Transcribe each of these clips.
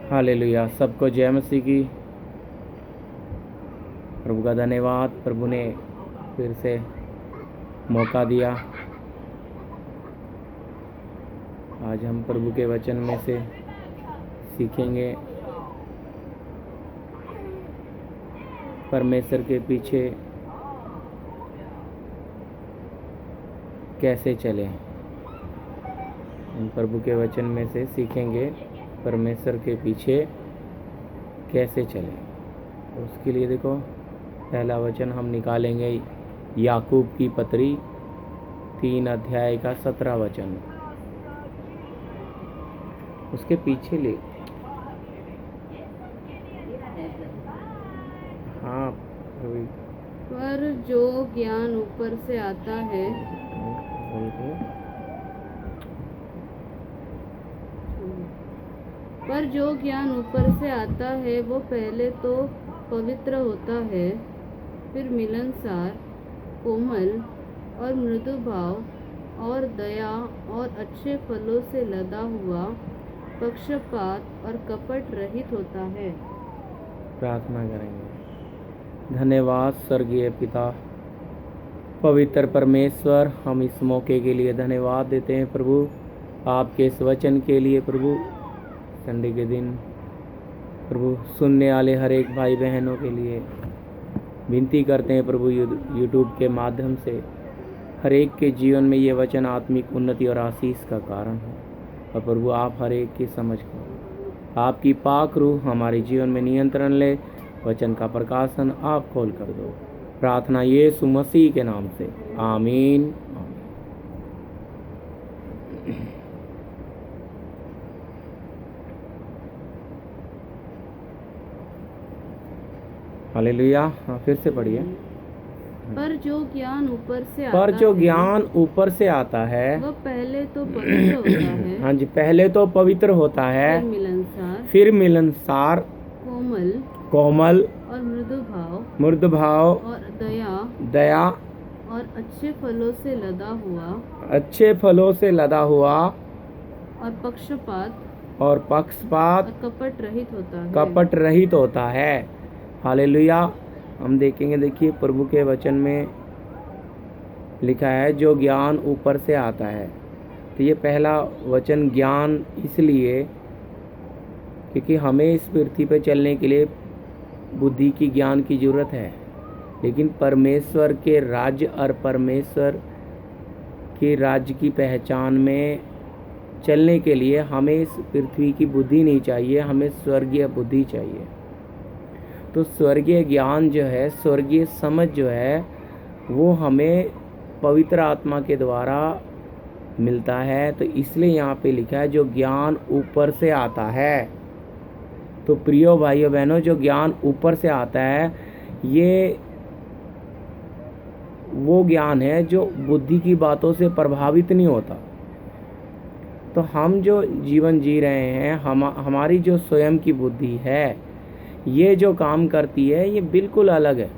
Hallelujah. सबको जय मसीह की। प्रभु का धन्यवाद, प्रभु ने फिर से मौका दिया। आज हम प्रभु के वचन में से सीखेंगे परमेश्वर के पीछे कैसे चलें। हम प्रभु के वचन में से सीखेंगे परमेश्वर के पीछे कैसे चलें। उसके लिए देखो, पहला वचन हम निकालेंगे याकूब की पत्री 3 अध्याय का 17 वचन। उसके पीछे ले, हाँ, पर जो ज्ञान ऊपर से आता है वो पहले तो पवित्र होता है, फिर मिलनसार, कोमल और मृदु भाव और दया और अच्छे फलों से लदा हुआ, पक्षपात और कपट रहित होता है। प्रार्थना करेंगे। धन्यवाद स्वर्गीय पिता, पवित्र परमेश्वर, हम इस मौके के लिए धन्यवाद देते हैं प्रभु, आपके इस वचन के लिए प्रभु। संडे के दिन प्रभु सुनने वाले हर एक भाई बहनों के लिए विनती करते हैं प्रभु, यूट्यूब के माध्यम से हर एक के जीवन में ये वचन आत्मिक उन्नति और आशीष का कारण हो। और प्रभु आप हर एक की समझ को, आपकी पाक रूह हमारे जीवन में नियंत्रण ले। वचन का प्रकाशन आप खोल कर दो। प्रार्थना यीशु मसीह के नाम से, आमीन। हालेलुया। हाँ, फिर से पढ़िए। पर जो ज्ञान ऊपर से आता है वह पहले तो पवित्र होता है। हाँ जी, पहले तो पवित्र होता है, फिर मिलनसार, कोमल और मृदु भाव और दया और अच्छे फलों से लदा हुआ और पक्षपात कपट रहित होता है। हालेलुया। हम देखेंगे, देखिए प्रभु के वचन में लिखा है जो ज्ञान ऊपर से आता है। तो ये पहला वचन ज्ञान इसलिए क्योंकि हमें इस पृथ्वी पर चलने के लिए बुद्धि की, ज्ञान की ज़रूरत है। लेकिन परमेश्वर के राज्य और परमेश्वर के राज्य की पहचान में चलने के लिए हमें इस पृथ्वी की बुद्धि नहीं चाहिए, हमें स्वर्गीय बुद्धि चाहिए। तो स्वर्गीय ज्ञान जो है, स्वर्गीय समझ जो है, वो हमें पवित्र आत्मा के द्वारा मिलता है। तो इसलिए यहाँ पे लिखा है जो ज्ञान ऊपर से आता है। तो प्रियो भाइयों बहनों, जो ज्ञान ऊपर से आता है, ये वो ज्ञान है जो बुद्धि की बातों से प्रभावित नहीं होता। तो हम जो जीवन जी रहे हैं, हमारी जो स्वयं की बुद्धि है, ये जो काम करती है, ये बिल्कुल अलग है।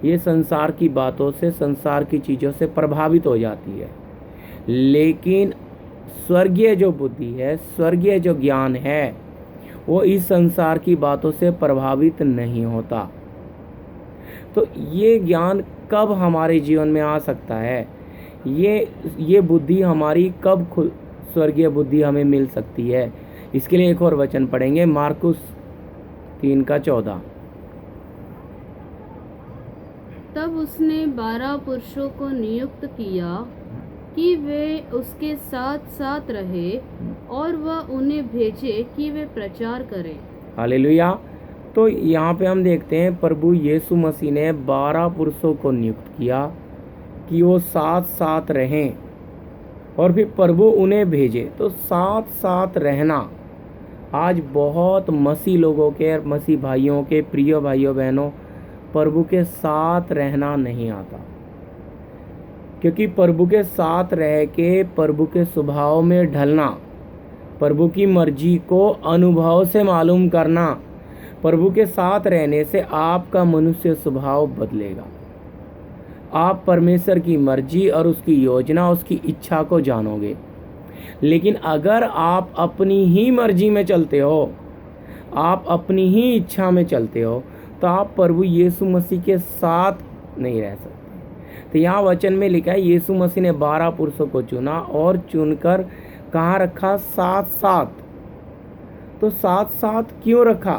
ये संसार की बातों से, संसार की चीज़ों से प्रभावित हो जाती है। लेकिन स्वर्गीय जो बुद्धि है, स्वर्गीय जो ज्ञान है, वो इस संसार की बातों से प्रभावित नहीं होता। तो ये ज्ञान कब हमारे जीवन में आ सकता है? ये बुद्धि हमारी कब स्वर्गीय बुद्धि हमें मिल सकती है? इसके लिए एक और वचन पढ़ेंगे, मार्कुस 3:14। तब उसने 12 पुरुषों को नियुक्त किया कि वे उसके साथ साथ रहे और वह उन्हें भेजे कि वे प्रचार करें। हालेलुया। तो यहाँ पे हम देखते हैं प्रभु यीशु मसीह ने 12 पुरुषों को नियुक्त किया कि वो साथ साथ रहें, और फिर प्रभु उन्हें भेजे। तो साथ साथ रहना आज बहुत मसीह लोगों के, मसीह भाइयों के, प्रिय भाइयों बहनों, प्रभु के साथ रहना नहीं आता। क्योंकि प्रभु के साथ रह के प्रभु के स्वभाव में ढलना, प्रभु की मर्जी को अनुभव से मालूम करना, प्रभु के साथ रहने से आपका मनुष्य स्वभाव बदलेगा। आप परमेश्वर की मर्जी और उसकी योजना, उसकी इच्छा को जानोगे। लेकिन अगर आप अपनी ही मर्जी में चलते हो, आप अपनी ही इच्छा में चलते हो तो आप प्रभु यीशु मसीह के साथ नहीं रह सकते। तो यहाँ वचन में लिखा है यीशु मसीह ने 12 पुरुषों को चुना और चुनकर कहाँ रखा? साथ साथ। तो साथ साथ क्यों रखा?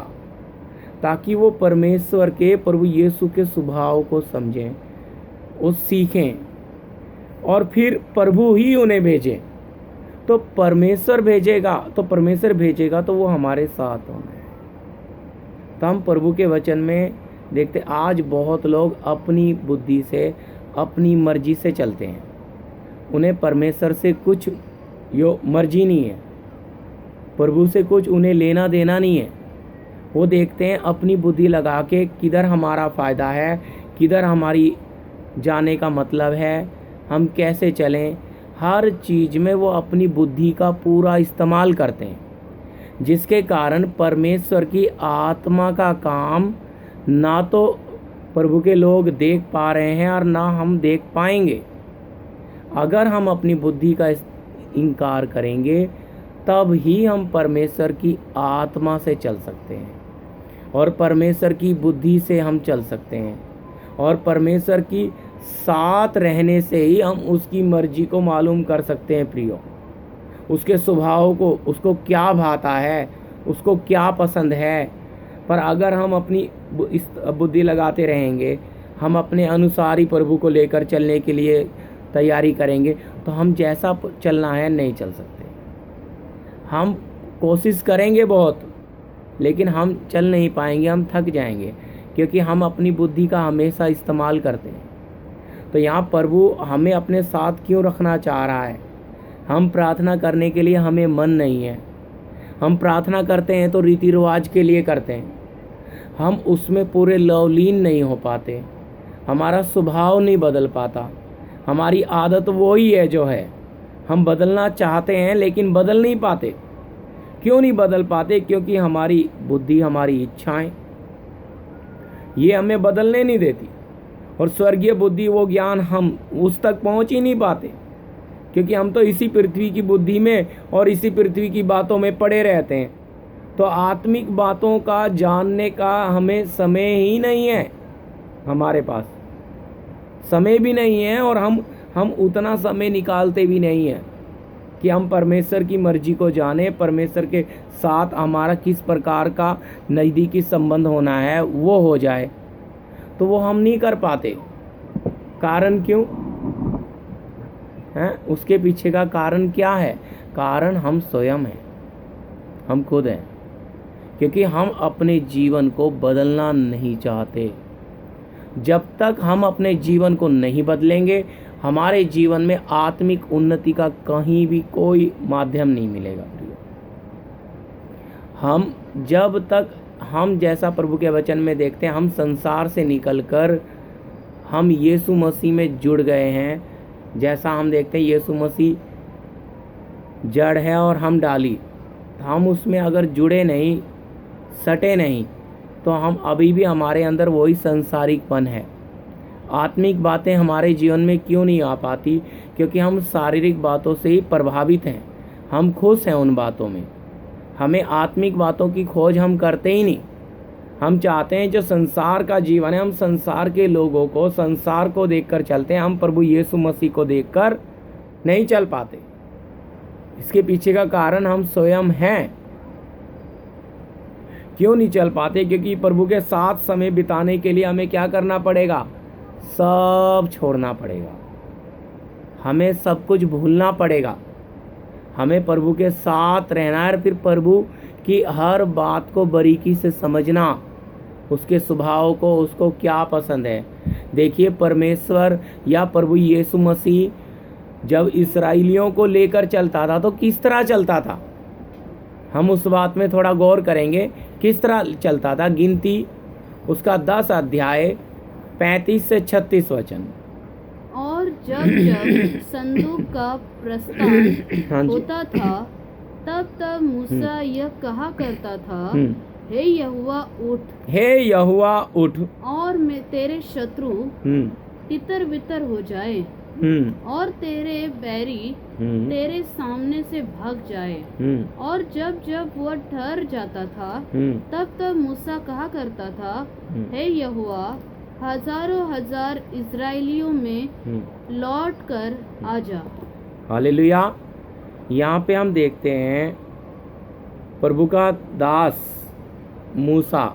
ताकि वो परमेश्वर के, प्रभु यीशु के स्वभाव को समझें, वो सीखें और फिर प्रभु ही उन्हें भेजे। तो परमेश्वर भेजेगा तो वो हमारे साथ होना है। तो हम प्रभु के वचन में देखते आज बहुत लोग अपनी बुद्धि से, अपनी मर्जी से चलते हैं। उन्हें परमेश्वर से कुछ मर्जी नहीं है, प्रभु से कुछ उन्हें लेना देना नहीं है। वो देखते हैं अपनी बुद्धि लगा के किधर हमारा फ़ायदा है, किधर हमारी जाने का मतलब है, हम कैसे चलें। हर चीज़ में वो अपनी बुद्धि का पूरा इस्तेमाल करते हैं, जिसके कारण परमेश्वर की आत्मा का काम ना तो प्रभु के लोग देख पा रहे हैं और ना हम देख पाएंगे। अगर हम अपनी बुद्धि का इनकार करेंगे तब ही हम परमेश्वर की आत्मा से चल सकते हैं और परमेश्वर की बुद्धि से हम चल सकते हैं और परमेश्वर की साथ रहने से ही हम उसकी मर्जी को मालूम कर सकते हैं प्रियो, उसके स्वभाव को, उसको क्या भाता है, उसको क्या पसंद है। पर अगर हम अपनी बुद्धि लगाते रहेंगे, हम अपने अनुसार ही प्रभु को लेकर चलने के लिए तैयारी करेंगे तो हम जैसा चलना है नहीं चल सकते। हम कोशिश करेंगे बहुत, लेकिन हम चल नहीं पाएंगे, हम थक जाएंगे, क्योंकि हम अपनी बुद्धि का हमेशा इस्तेमाल करते हैं। तो यहाँ प्रभु हमें अपने साथ क्यों रखना चाह रहा है? हम प्रार्थना करने के लिए हमें मन नहीं है। हम प्रार्थना करते हैं तो रीति रिवाज के लिए करते हैं, हम उसमें पूरे लवलीन नहीं हो पाते, हमारा स्वभाव नहीं बदल पाता, हमारी आदत वही है जो है। हम बदलना चाहते हैं लेकिन बदल नहीं पाते। क्यों नहीं बदल पाते? क्योंकि हमारी बुद्धि, हमारी इच्छाएं ये हमें बदलने नहीं देती। और स्वर्गीय बुद्धि, वो ज्ञान हम उस तक पहुंच ही नहीं पाते, क्योंकि हम तो इसी पृथ्वी की बुद्धि में और इसी पृथ्वी की बातों में पड़े रहते हैं। तो आत्मिक बातों का जानने का हमें समय ही नहीं है, हमारे पास समय भी नहीं है और हम उतना समय निकालते भी नहीं हैं कि हम परमेश्वर की मर्जी को जाने, परमेश्वर के साथ हमारा किस प्रकार का नज़दीकी संबंध होना है वो हो जाए। तो वो हम नहीं कर पाते। कारण क्यों है? उसके पीछे का कारण क्या है? कारण हम स्वयं हैं, हम खुद हैं, क्योंकि हम अपने जीवन को बदलना नहीं चाहते। जब तक हम अपने जीवन को नहीं बदलेंगे, हमारे जीवन में आत्मिक उन्नति का कहीं भी कोई माध्यम नहीं मिलेगा। हम जब तक हम जैसा प्रभु के वचन में देखते हैं, हम संसार से निकलकर हम यीशु मसीह में जुड़ गए हैं। जैसा हम देखते हैं यीशु मसीह जड़ है और हम डाली, हम उसमें अगर जुड़े नहीं, सटे नहीं, तो हम अभी भी हमारे अंदर वही संसारिकपन है। आत्मिक बातें हमारे जीवन में क्यों नहीं आ पाती? क्योंकि हम शारीरिक बातों से ही प्रभावित हैं, हम खुश हैं उन बातों में। हमें आत्मिक बातों की खोज हम करते ही नहीं। हम चाहते हैं जो संसार का जीवन है, हम संसार के लोगों को, संसार को देखकर चलते हैं, हम प्रभु यीशु मसीह को देखकर नहीं चल पाते। इसके पीछे का कारण हम स्वयं हैं। क्यों नहीं चल पाते? क्योंकि प्रभु के साथ समय बिताने के लिए हमें क्या करना पड़ेगा? सब छोड़ना पड़ेगा, हमें सब कुछ भूलना पड़ेगा। हमें प्रभु के साथ रहना है, फिर प्रभु की हर बात को बारीकी से समझना, उसके स्वभाव को, उसको क्या पसंद है। देखिए, परमेश्वर या प्रभु यीशु मसीह जब इस्राएलियों को लेकर चलता था तो किस तरह चलता था? हम उस बात में थोड़ा गौर करेंगे, किस तरह चलता था। गिनती उसका 10 अध्याय 35 से 36 वचन। और जब संदूक का प्रस्थान होता था, तब मूसा यह कहा करता था, हे यहोवा उठ, हे यहोवा उठ, और मैं तेरे शत्रु तितर बितर हो जाए। और तेरे बैरी तेरे सामने से भाग जाए। और जब जब वह ठहर जाता था तब तब मूसा कहा करता था, हे यहोवा, हजारों हजार इस्राएलियों में लौट कर आ जा। हालेलुया। यहाँ पे हम देखते हैं प्रभु का दास मूसा,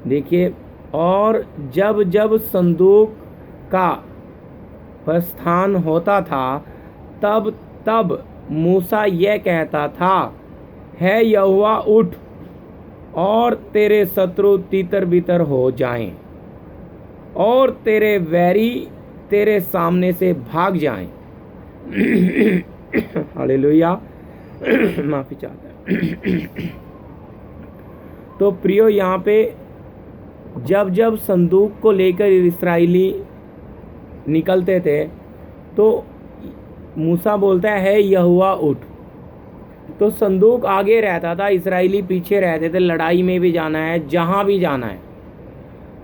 देखिए, और जब जब संदूक का प्रस्थान होता था तब तब मूसा यह कहता था, है यहोवा, उठ और तेरे शत्रु तीतर बीतर हो जाएं और तेरे वैरी तेरे सामने से भाग जाएं। हालेलुया। माफी चाहता है। तो प्रियो, यहाँ पे जब जब संदूक को लेकर इस्राएली निकलते थे तो मूसा बोलता है यहोवा, उठ। तो संदूक आगे रहता था, इस्राएली पीछे रहते थे। लड़ाई में भी जाना है, जहाँ भी जाना है,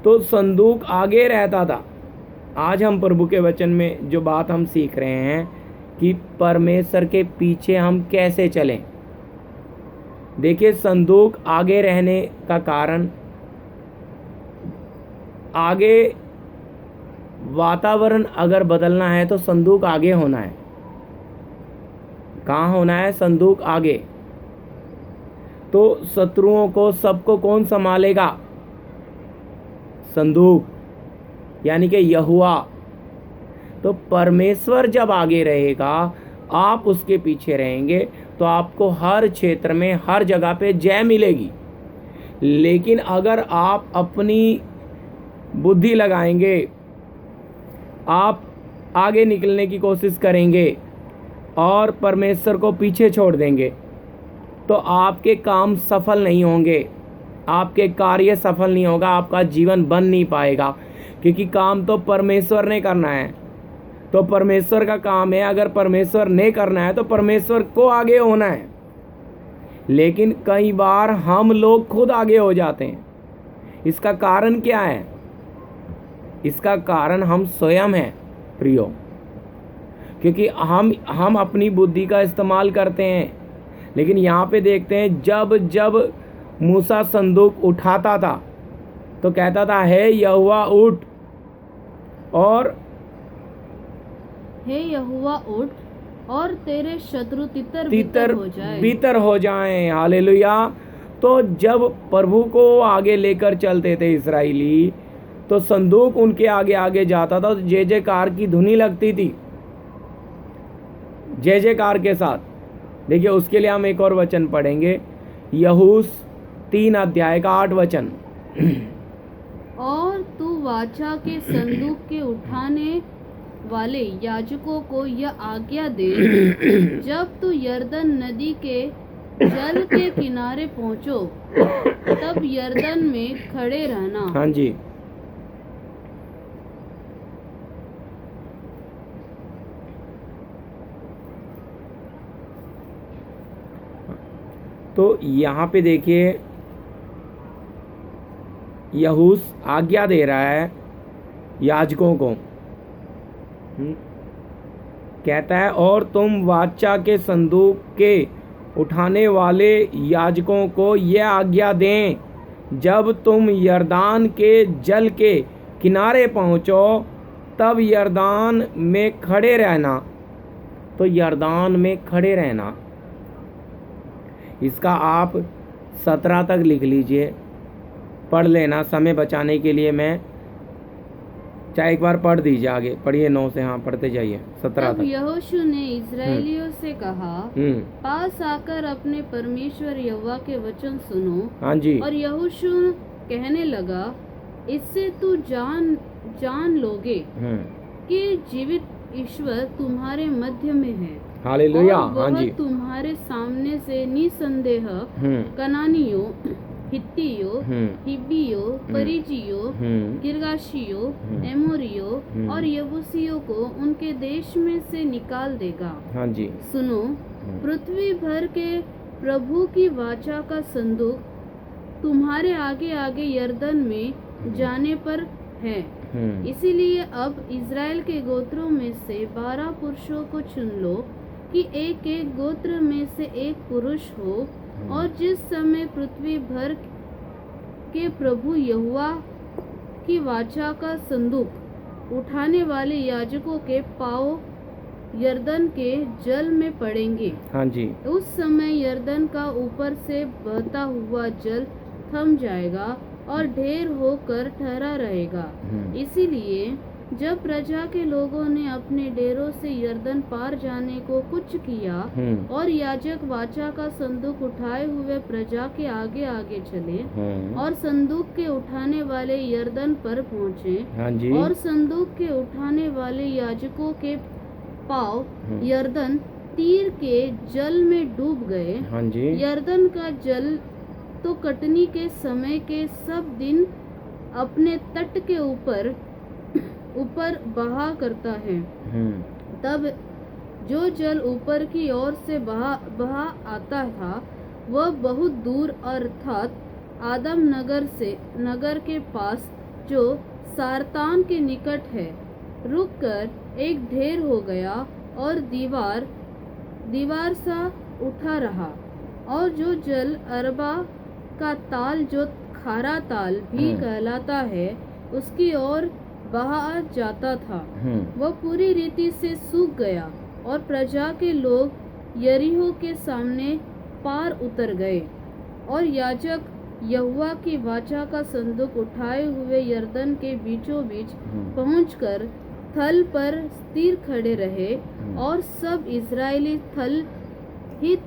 तो संदूक आगे रहता था। आज हम प्रभु के वचन में जो बात हम सीख रहे हैं कि परमेश्वर के पीछे हम कैसे चलें। देखिए, संदूक आगे रहने का कारण, आगे वातावरण अगर बदलना है तो संदूक आगे होना है। कहाँ होना है? संदूक आगे। तो शत्रुओं को सबको कौन संभालेगा? संदूक, यानी कि यहोवा। तो परमेश्वर जब आगे रहेगा, आप उसके पीछे रहेंगे, तो आपको हर क्षेत्र में, हर जगह पे जय मिलेगी। लेकिन अगर आप अपनी बुद्धि लगाएंगे, आप आगे निकलने की कोशिश करेंगे और परमेश्वर को पीछे छोड़ देंगे, तो आपके काम सफल नहीं होंगे, आपके कार्य सफल नहीं होगा, आपका जीवन बन नहीं पाएगा। क्योंकि काम तो परमेश्वर ने करना है, तो परमेश्वर का काम है। अगर परमेश्वर ने करना है तो परमेश्वर को आगे होना है। लेकिन कई बार हम लोग खुद आगे हो जाते हैं। इसका कारण क्या है? इसका कारण हम स्वयं हैं प्रियो, क्योंकि हम अपनी बुद्धि का इस्तेमाल करते हैं। लेकिन यहाँ पे देखते हैं, जब जब मूसा संदूक उठाता था तो कहता था, हे यहोवा, उठ और हे यहोवा, उठ और तेरे शत्रु तितर बीतर हो जाएं। हालेलुया। तो जब प्रभु को आगे लेकर चलते थे इस्राएली, तो संदूक उनके आगे आगे जाता था, तो जय जयकार की धुनी लगती थी, जय जयकार के साथ। देखिए, उसके लिए हम एक और वचन पढ़ेंगे, यहूस 3 अध्याय का 8 वचन। और तू वाचा के संदूक के उठाने वाले याजकों को यह आज्ञा दे, जब तू यरदन नदी के जल के किनारे पहुंचो तब यरदन में खड़े रहना। हाँ जी। तो यहाँ पे देखिए, यहूस आज्ञा दे रहा है याजकों को। कहता है, और तुम वाचा के संदूक के उठाने वाले याजकों को यह आज्ञा दें, जब तुम यरदान के जल के किनारे पहुँचो तब यरदान में खड़े रहना। तो यरदान में खड़े रहना, इसका आप 17 तक लिख लीजिए, पढ़ लेना। समय बचाने के लिए मैं चाहे एक बार पढ़ दीजिए, आगे पढ़िए 9 से, हाँ पढ़ते जाइए 17 तक। यहोशू ने इस्राएलियों से कहा, पास आकर अपने परमेश्वर यहोवा के वचन सुनो। हाँ जी। और यहोशू कहने लगा, इससे तू जान लोगे कि जीवित ईश्वर तुम्हारे मध्य में है। हालेलुया। हाँ जी। तुम्हारे सामने से निसंदेह कनानियों, हित्तियों, हिब्बियों, परिजियों, गिर्गाशियों, एमोरियों और यबूसियों को उनके देश में से निकाल देगा। हाँ जी। सुनो, पृथ्वी भर के प्रभु की वाचा का संदूक तुम्हारे आगे आगे यरदन में जाने पर है। इसीलिए अब इज़राइल के गोत्रों में से 12 पुरुषों को चुन लो कि एक एक गोत्र में से एक पुरुष हो, और जिस समय पृथ्वी भर के प्रभु यहोवा की वाचा का संदूक उठाने वाले याजकों के पाँव यरदन के जल में पड़ेंगे, हाँ जी, उस समय यरदन का ऊपर से बहता हुआ जल थम जाएगा और ढेर होकर ठहरा रहेगा। इसीलिए जब प्रजा के लोगों ने अपने डेरों से यरदन पार जाने को कुछ किया और याजक वाचा का संदूक उठाए हुए प्रजा के आगे आगे चले और संदूक के उठाने वाले यरदन पर पहुँचे, हाँ जी, और संदूक के उठाने वाले याजकों के पाँव यरदन तीर के जल में डूब गए। हाँ जी, यरदन का जल तो कटनी के समय के सब दिन अपने तट के ऊपर बहा करता है। तब जो जल ऊपर की ओर से बहा आता था वह बहुत दूर अर्थात आदम नगर के पास जो सारतान के निकट है रुककर एक ढेर हो गया और दीवार सा उठा रहा, और जो जल अरबा का ताल जो खारा ताल भी कहलाता है उसकी ओर बहा जाता था, वह पूरी रीति से सूख गया, और प्रजा के लोग यरीहो के सामने पार उतर गए, और याजक यहोवा की वाचा का संदूक उठाए हुए यरदन के बीचों बीच पहुंचकर थल पर स्थिर खड़े रहे, और सब इजरायली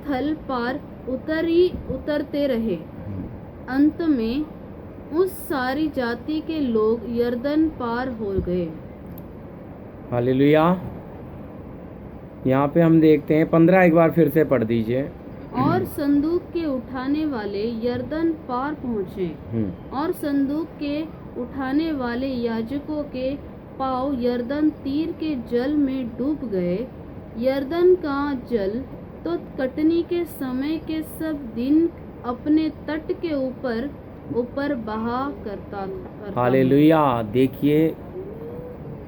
थल पार उतरते रहे। अंत में उस सारी जाति के लोग यरदन पार हो गए। हालेलुया। यहाँ पे हम देखते हैं 15 एक बार फिर से पढ़ दीजिए। और संदूक के उठाने वाले यरदन पार पहुँचे, और संदूक के उठाने वाले याजकों के पाँव यरदन तीर के जल में डूब गए। यरदन का जल तो कटनी के समय के सब दिन अपने तट के ऊपर बहा करता। हालेलुया। देखिए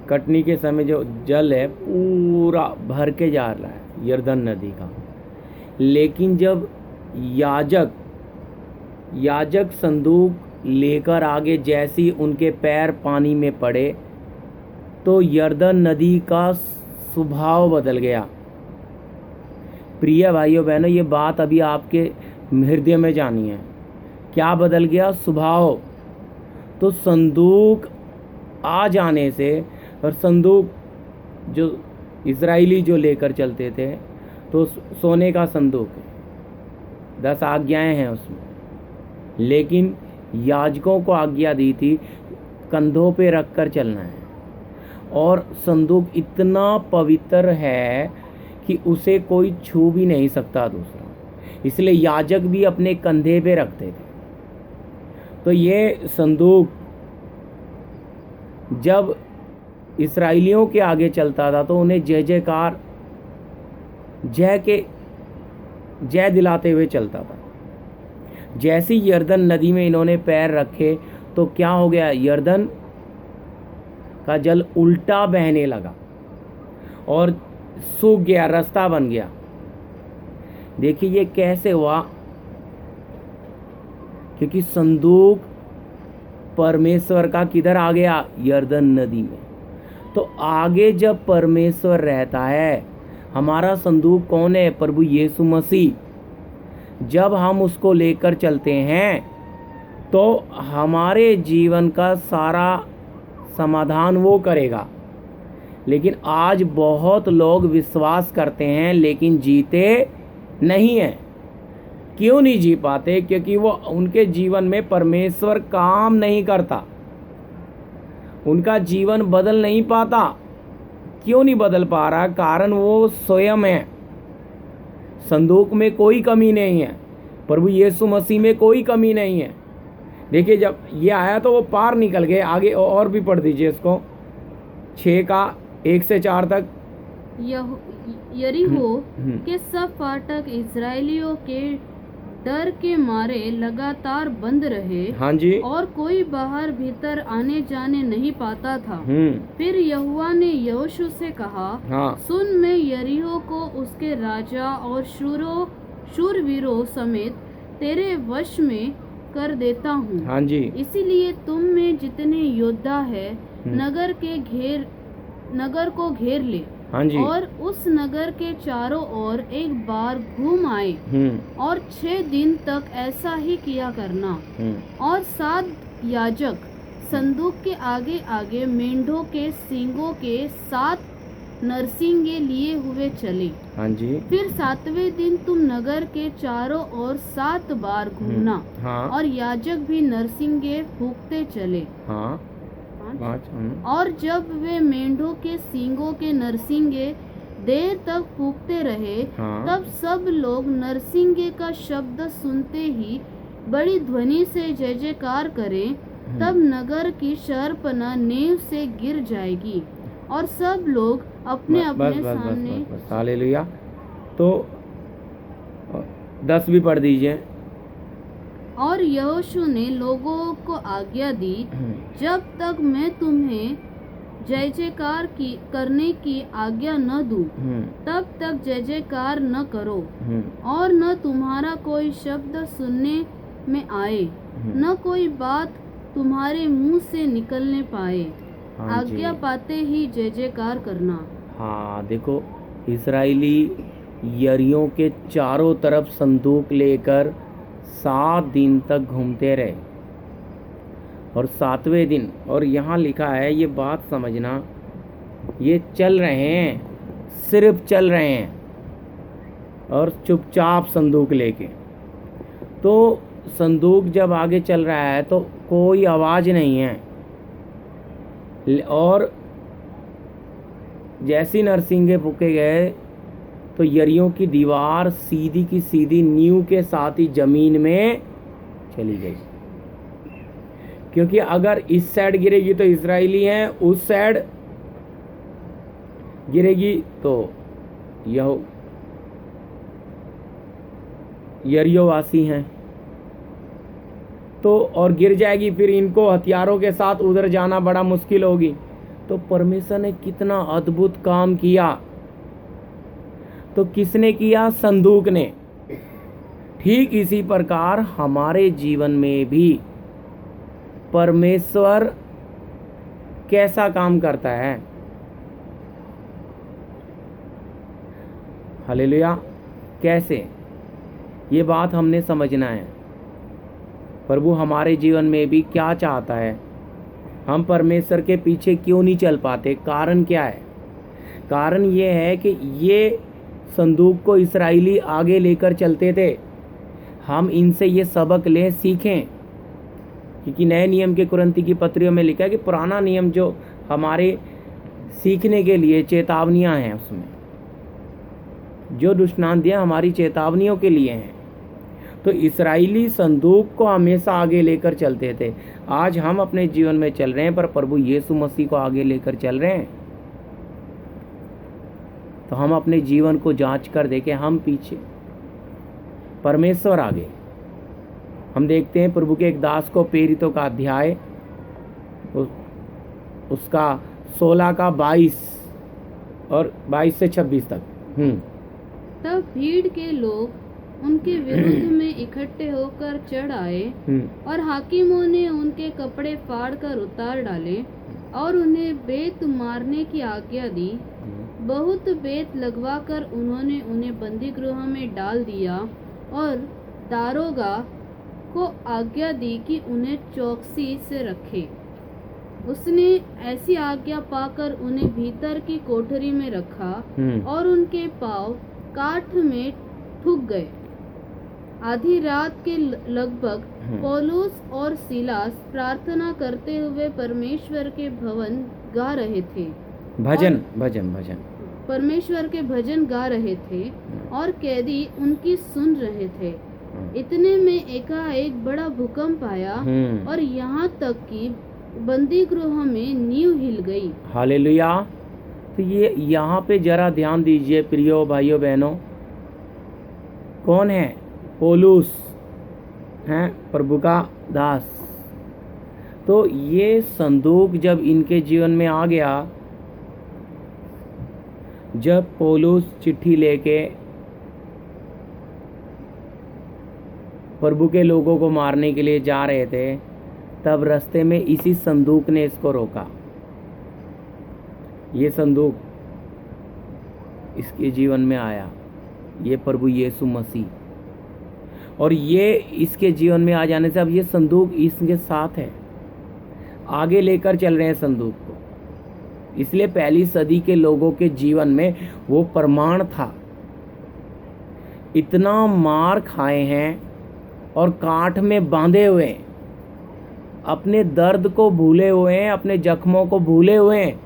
कटनी के समय जो जल है पूरा भर के जा रहा है यरदन नदी का, लेकिन जब याजक संदूक लेकर आगे जैसे ही उनके पैर पानी में पड़े तो यरदन नदी का स्वभाव बदल गया। प्रिय भाइयों बहनों, ये बात अभी आपके हृदय में जानी है। क्या बदल गया? स्वभाव। तो संदूक आ जाने से, और संदूक जो इजराइली जो लेकर चलते थे तो सोने का संदूक है, 10 आज्ञाएं हैं उसमें, लेकिन याजकों को आज्ञा दी थी कंधों पे रख कर चलना है, और संदूक इतना पवित्र है कि उसे कोई छू भी नहीं सकता दूसरा, इसलिए याजक भी अपने कंधे पे रखते थे। तो ये संदूक जब इस्राएलियों के आगे चलता था तो उन्हें जय जयकार जय दिलाते हुए चलता था। जैसे ही यरदन नदी में इन्होंने पैर रखे तो क्या हो गया? यरदन का जल उल्टा बहने लगा और सूख गया, रास्ता बन गया। देखिए ये कैसे हुआ? क्योंकि संदूक परमेश्वर का किधर आ गया? यरदन नदी में। तो आगे जब परमेश्वर रहता है, हमारा संदूक कौन है? प्रभु यीशु मसीह। जब हम उसको लेकर चलते हैं तो हमारे जीवन का सारा समाधान वो करेगा। लेकिन आज बहुत लोग विश्वास करते हैं लेकिन जीते नहीं हैं। क्यों नहीं जी पाते? क्योंकि वो उनके जीवन में परमेश्वर काम नहीं करता, उनका जीवन बदल नहीं पाता। क्यों नहीं बदल पा रहा? कारण वो स्वयं है। संदूक में कोई कमी नहीं है, प्रभु यीशु मसीह में कोई कमी नहीं है। देखिए जब ये आया तो वो पार निकल गए। आगे और भी पढ़ दीजिए इसको, 6 का 1 से 4 तक। यरीहो के सब फाटक इजराइलियों के डर के मारे लगातार बंद रहे हाँ जी। और कोई बाहर भीतर आने जाने नहीं पाता था। हम्म। फिर यहोवा ने यहोशू से कहा, हाँ। सुन, मैं यरीहो को उसके राजा और शूरवीरों समेत तेरे वश में कर देता हूँ। हाँ जी। इसीलिए तुम में जितने योद्धा है नगर को घेर ले हाँ जी। और उस नगर के चारों ओर एक बार घूम आए और 6 दिन तक ऐसा ही किया करना। और 7 याजक संदूक के आगे आगे मेंढों के सींगों के 7 नरसिंगे लिए हुए चले। हाँ जी। फिर 7वें दिन तुम नगर के चारों ओर 7 बार घूमना। हाँ। और याजक भी नरसिंगे फूंकते चले। हाँ। और जब वे मेंढों के सींगों के नरसिंगे देर तक फूंकते रहे, तब सब लोग नरसिंगे का शब्द सुनते ही बड़ी ध्वनि से जय जयकार करें। तब नगर की शहरपनाह नींव से गिर जाएगी और सब लोग अपने अपने सामने। हालेलुया। तो 10 भी पढ़ दीजिए। और यहोशू ने लोगों को आज्ञा दी, जब तक मैं तुम्हें जय जयकार करने की आज्ञा न दूं, तब तक जय जयकार न करो और न तुम्हारा कोई शब्द सुनने में आए, न कोई बात तुम्हारे मुंह से निकलने पाए। आज्ञा पाते ही जय जयकार करना। हाँ, देखो, इस्राएली यरीहो के चारों तरफ संदूक लेकर 7 दिन तक घूमते रहे और 7वें दिन, और यहाँ लिखा है, ये बात समझना, ये चल रहे हैं, सिर्फ चल रहे हैं और चुपचाप संदूक लेके। तो संदूक जब आगे चल रहा है तो कोई आवाज़ नहीं है, और जैसी नरसिंगे फूके गए तो यरीहो की दीवार सीधी की सीधी नींव के साथ ही जमीन में चली गई। क्योंकि अगर इस साइड गिरेगी तो इस्राएली हैं, उस साइड गिरेगी तो यरीहो वासी हैं, तो और गिर जाएगी, फिर इनको हथियारों के साथ उधर जाना बड़ा मुश्किल होगी। तो परमेश्वर ने कितना अद्भुत काम किया। तो किसने किया? संदूक ने। ठीक इसी प्रकार हमारे जीवन में भी परमेश्वर कैसा काम करता है। हालेलुया। कैसे? ये बात हमने समझना है। प्रभु हमारे जीवन में भी क्या चाहता है, हम परमेश्वर के पीछे क्यों नहीं चल पाते? कारण क्या है? कारण ये है कि ये संदूक को इस्राएली आगे लेकर चलते थे। हम इनसे ये सबक लें, सीखें, क्योंकि नए नियम के कुरिन्ती की पत्रियों में लिखा है कि पुराना नियम जो हमारे सीखने के लिए चेतावनियां हैं, उसमें जो दृष्टांतियां हमारी चेतावनियों के लिए हैं। तो इस्राएली संदूक को हमेशा आगे लेकर चलते थे। आज हम अपने जीवन में चल रहे हैं, पर प्रभु यीशु मसीह को आगे लेकर चल रहे हैं। तो हम अपने जीवन को जांच कर देखें, हम पीछे, परमेश्वर आगे। हम देखते हैं प्रभु के एक दास को प्रेरितों का अध्याय उसका 16 का 22 और 22 से 26 तक। तब भीड़ के लोग उनके विरुद्ध में इकट्ठे होकर चढ़ आए और हाकिमों ने उनके कपड़े फाड़कर उतार डाले और उन्हें बेत मारने की आज्ञा दी। बहुत बेत लगवाकर उन्होंने उन्हें बंदी गृह में डाल दिया और दारोगा को आज्ञा दी कि उन्हें चौकसी से रखे। उसने ऐसी आज्ञा पाकर उन्हें भीतर की कोठरी में रखा और उनके पांव काठ में ठुक गए। आधी रात के लगभग पौलुस और सीलास प्रार्थना करते हुए परमेश्वर के भवन गा रहे थे। भजन परमेश्वर के भजन गा रहे थे और कैदी उनकी सुन रहे थे। इतने में एकाएक बड़ा भूकंप आया और यहाँ तक कि बंदी गृह में नींव हिल गई। हालेलुया। तो ये यहाँ पे जरा ध्यान दीजिए प्रियो भाइयों बहनों, कौन है? पौलुस हैं प्रभु का दास। तो ये संदूक जब इनके जीवन में आ गया, जब पौलुस चिट्ठी लेके प्रभु के लोगों को मारने के लिए जा रहे थे, तब रास्ते में इसी संदूक ने इसको रोका। ये संदूक इसके जीवन में आया, ये प्रभु यीशु मसीह, और ये इसके जीवन में आ जाने से अब ये संदूक इसके साथ है, आगे लेकर चल रहे हैं संदूक को। इसलिए पहली सदी के लोगों के जीवन में वो प्रमाण था। इतना मार खाए हैं और काठ में बांधे हुए हैं, अपने दर्द को भूले हुए हैं, अपने जख्मों को भूले हुए हैं,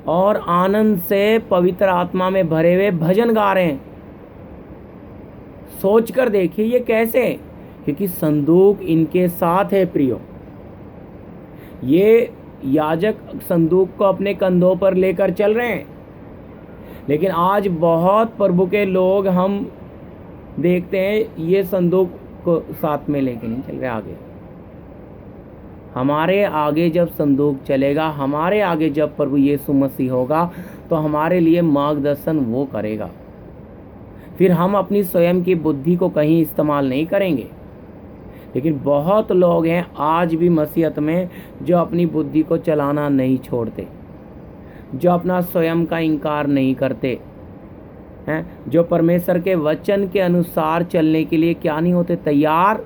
और आनंद से पवित्र आत्मा में भरे हुए भजन गा रहे हैं। सोच कर देखिए ये कैसे, क्योंकि संदूक इनके साथ है प्रियो। ये याजक संदूक को अपने कंधों पर लेकर चल रहे हैं, लेकिन आज बहुत प्रभु के लोग हम देखते हैं ये संदूक को साथ में लेके नहीं चल रहे आगे। हमारे आगे जब संदूक चलेगा, हमारे आगे जब प्रभु यीशु मसीह होगा, तो हमारे लिए मार्गदर्शन वो करेगा। फिर हम अपनी स्वयं की बुद्धि को कहीं इस्तेमाल नहीं करेंगे। लेकिन बहुत लोग हैं आज भी मसीहत में जो अपनी बुद्धि को चलाना नहीं छोड़ते, जो अपना स्वयं का इनकार नहीं करते हैं, जो परमेश्वर के वचन के अनुसार चलने के लिए क्या नहीं होते, तैयार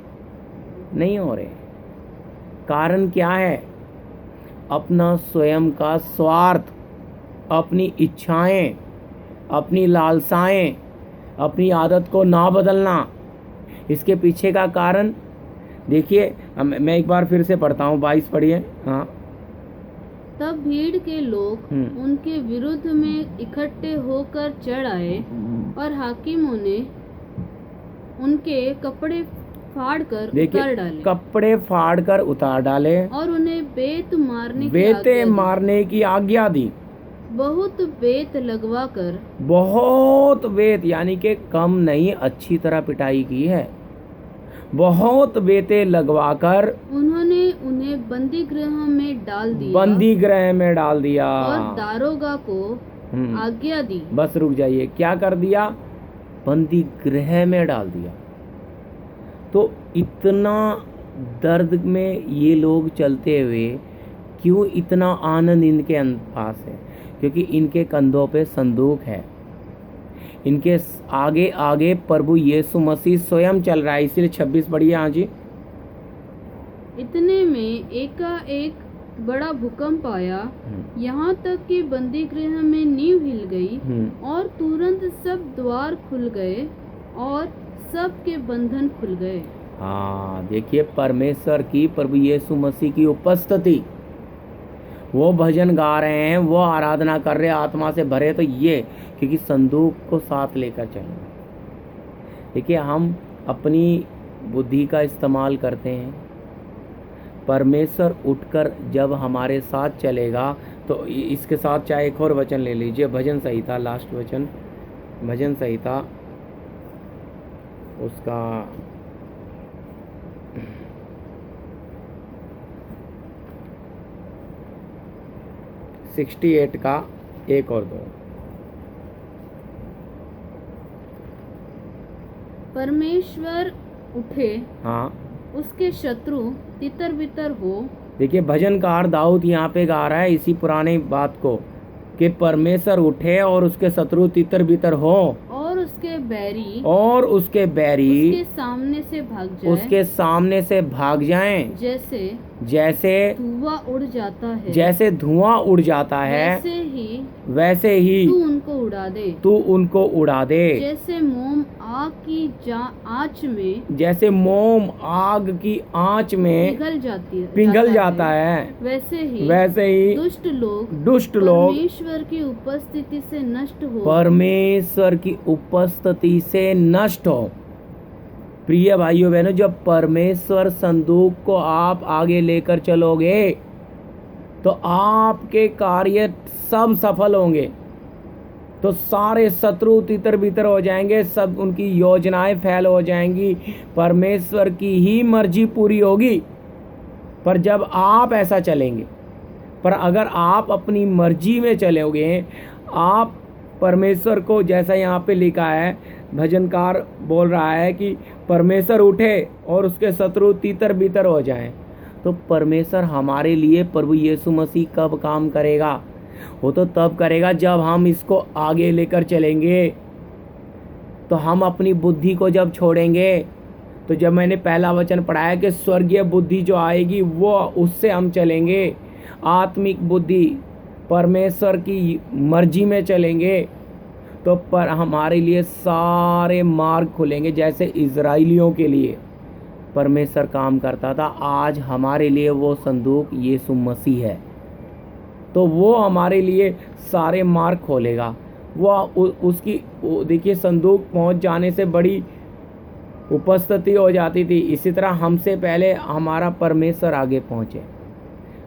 नहीं हो रहे। कारण क्या है? अपना स्वयं का स्वार्थ, अपनी इच्छाएं, अपनी लालसाएं, अपनी आदत को ना बदलना। इसके पीछे का कारण देखिए, मैं एक बार फिर से पढ़ता हूँ, 22 पढ़िए। हाँ, तब भीड़ के लोग उनके विरुद्ध में इकट्ठे होकर चढ़ आए, और हाकिमों ने उनके कपड़े फाड़कर उतार डाले। कपड़े फाड़कर उतार डाले और उन्हें बेत मारने की आज्ञा दी। बहुत बेत लगवा कर, बहुत बेत यानी कि कम नहीं, अच्छी तरह पिटाई की है। बहुत बेते लगवाकर उन्होंने उन्हें बंदी गृह में डाल दिया, और दारोगा को आज्ञा दी। बस रुक जाइए, क्या कर दिया? बंदी गृह में डाल दिया। तो इतना दर्द में ये लोग चलते हुए क्यों इतना आनंद इनके पास है? क्योंकि इनके कंधों पे संदूक है, इनके आगे आगे प्रभु यीशु मसीह स्वयं चल रहा है। इसलिए 26 पढ़िए। हाँ जी। इतने में एकाएक बड़ा भूकंप आया, यहाँ तक कि बंदी गृह में नींव हिल गई, और तुरंत सब द्वार खुल गए और सब के बंधन खुल गए। हाँ, देखिए परमेश्वर की, प्रभु यीशु मसीह की उपस्थिति, वो भजन गा रहे हैं, वो आराधना कर रहे हैं आत्मा से भरे। तो ये क्योंकि संदूक को साथ लेकर चलना। देखिए हम अपनी बुद्धि का इस्तेमाल करते हैं, परमेश्वर उठकर जब हमारे साथ चलेगा तो इसके साथ चाहे एक और वचन ले लीजिए, भजन संहिता, लास्ट वचन, भजन संहिता उसका 68 का 1 और 2। परमेश्वर उठे, हाँ, उसके शत्रु तितर बितर हो। देखिए भजनकार दाऊद यहाँ पे गा रहा है इसी पुराने बात को कि परमेश्वर उठे और उसके शत्रु तितर बितर हो, और उसके बैरी उसके सामने से भाग जाएं, जैसे धुआं उड़ जाता है, वैसे ही तू उनको उड़ा दे। जैसे मोम आग की आँच में पिघल जाता है, वैसे ही दुष्ट लोग परमेश्वर की उपस्थिति से नष्ट हो। प्रिय भाइयों बहनों, जब परमेश्वर संदूक को आप आगे लेकर चलोगे तो आपके कार्य सब सफल होंगे। तो सारे शत्रु तितर बितर हो जाएंगे, सब उनकी योजनाएं फैल हो जाएंगी, परमेश्वर की ही मर्जी पूरी होगी। पर जब आप ऐसा चलेंगे, पर अगर आप अपनी मर्जी में चलोगे, आप परमेश्वर को, जैसा यहाँ पे लिखा है, भजनकार बोल रहा है कि परमेश्वर उठे और उसके शत्रु तितर बितर हो जाएं, तो परमेश्वर हमारे लिए प्रभु यीशु मसीह कब काम करेगा? वो तो तब करेगा जब हम इसको आगे लेकर चलेंगे। तो हम अपनी बुद्धि को जब छोड़ेंगे, तो जब मैंने पहला वचन पढ़ाया कि स्वर्गीय बुद्धि जो आएगी वो उससे हम चलेंगे, आत्मिक बुद्धि परमेश्वर की मर्जी में चलेंगे, तो पर हमारे लिए सारे मार्ग खुलेंगे। जैसे इजराइलियों के लिए परमेश्वर काम करता था, आज हमारे लिए वो संदूक यीशु मसीह है, तो वो हमारे लिए सारे मार्ग खोलेगा। वो उसकी देखिए, संदूक पहुंच जाने से बड़ी उपस्थिति हो जाती थी, इसी तरह हमसे पहले हमारा परमेश्वर आगे पहुंचे।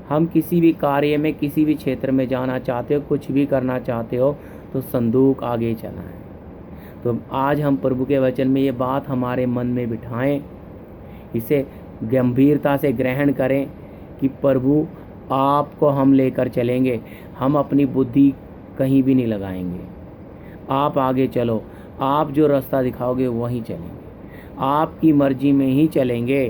हम किसी भी कार्य में, किसी भी क्षेत्र में जाना चाहते हो, कुछ भी करना चाहते हो, तो संदूक आगे चला है। तो आज हम प्रभु के वचन में ये बात हमारे मन में बिठाएं, इसे गंभीरता से ग्रहण करें कि प्रभु आपको हम लेकर चलेंगे, हम अपनी बुद्धि कहीं भी नहीं लगाएंगे। आप आगे चलो, आप जो रास्ता दिखाओगे वहीं चलेंगे, आपकी मर्जी में ही चलेंगे।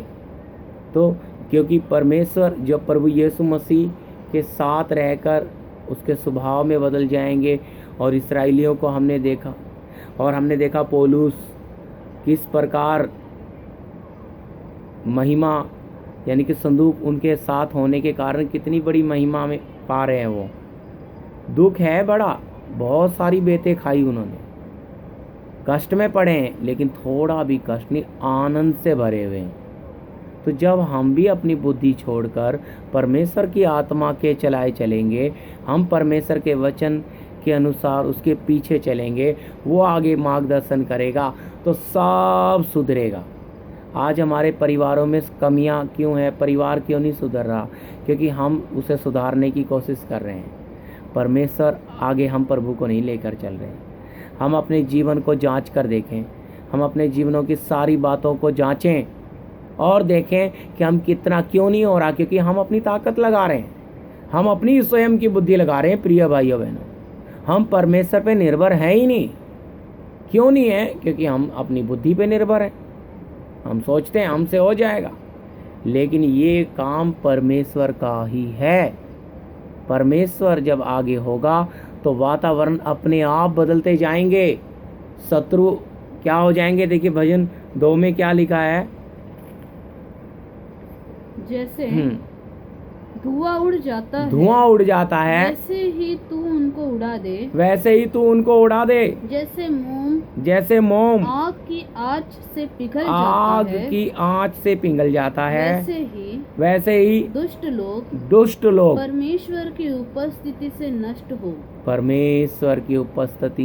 तो क्योंकि परमेश्वर जब प्रभु यीशु मसीह के साथ रहकर उसके स्वभाव में बदल जाएंगे, और इस्राएलियों को हमने देखा, और हमने देखा पौलुस किस प्रकार महिमा, यानी कि संदूक उनके साथ होने के कारण कितनी बड़ी महिमा में पा रहे हैं। वो दुख है बड़ा, बहुत सारी बेतें खाई उन्होंने, कष्ट में पड़े हैं, लेकिन थोड़ा भी कष्ट नहीं, आनंद से भरे हुए हैं। तो जब हम भी अपनी बुद्धि छोड़कर परमेश्वर की आत्मा के चलाए चलेंगे, हम परमेश्वर के वचन के अनुसार उसके पीछे चलेंगे, वो आगे मार्गदर्शन करेगा, तो सब सुधरेगा। आज हमारे परिवारों में कमियां क्यों है? परिवार क्यों नहीं सुधर रहा? क्योंकि हम उसे सुधारने की कोशिश कर रहे हैं। परमेश्वर आगे हम प्रभु को नहीं लेकर चल रहे हैं। हम अपने जीवन को जांच कर देखें, हम अपने जीवनों की सारी बातों को जांचें और देखें कि हम कितना क्यों नहीं हो रहा, क्योंकि हम अपनी ताकत लगा रहे हैं, हम अपनी स्वयं की बुद्धि लगा रहे हैं। प्रिय भाइयों बहनों, हम परमेश्वर पे निर्भर हैं ही नहीं। क्यों नहीं है? क्योंकि हम अपनी बुद्धि पे निर्भर हैं। हम सोचते हैं हमसे हो जाएगा, लेकिन ये काम परमेश्वर का ही है। परमेश्वर जब आगे होगा तो वातावरण अपने आप बदलते जाएंगे, शत्रु क्या हो जाएंगे? देखिए भजन 2 में क्या लिखा है, जैसे धुआं उड़ जाता है, धुआं उड़ जाता है, वैसे ही तू उनको उड़ा दे, वैसे ही तू उनको उड़ा दे। जैसे मोम, जैसे मोम आग की आंच से पिघल जाता आग है, की आंच से पिघल जाता है, वैसे ही दुष्ट लोग परमेश्वर की उपस्थिति से नष्ट हो। परमेश्वर की उपस्थिति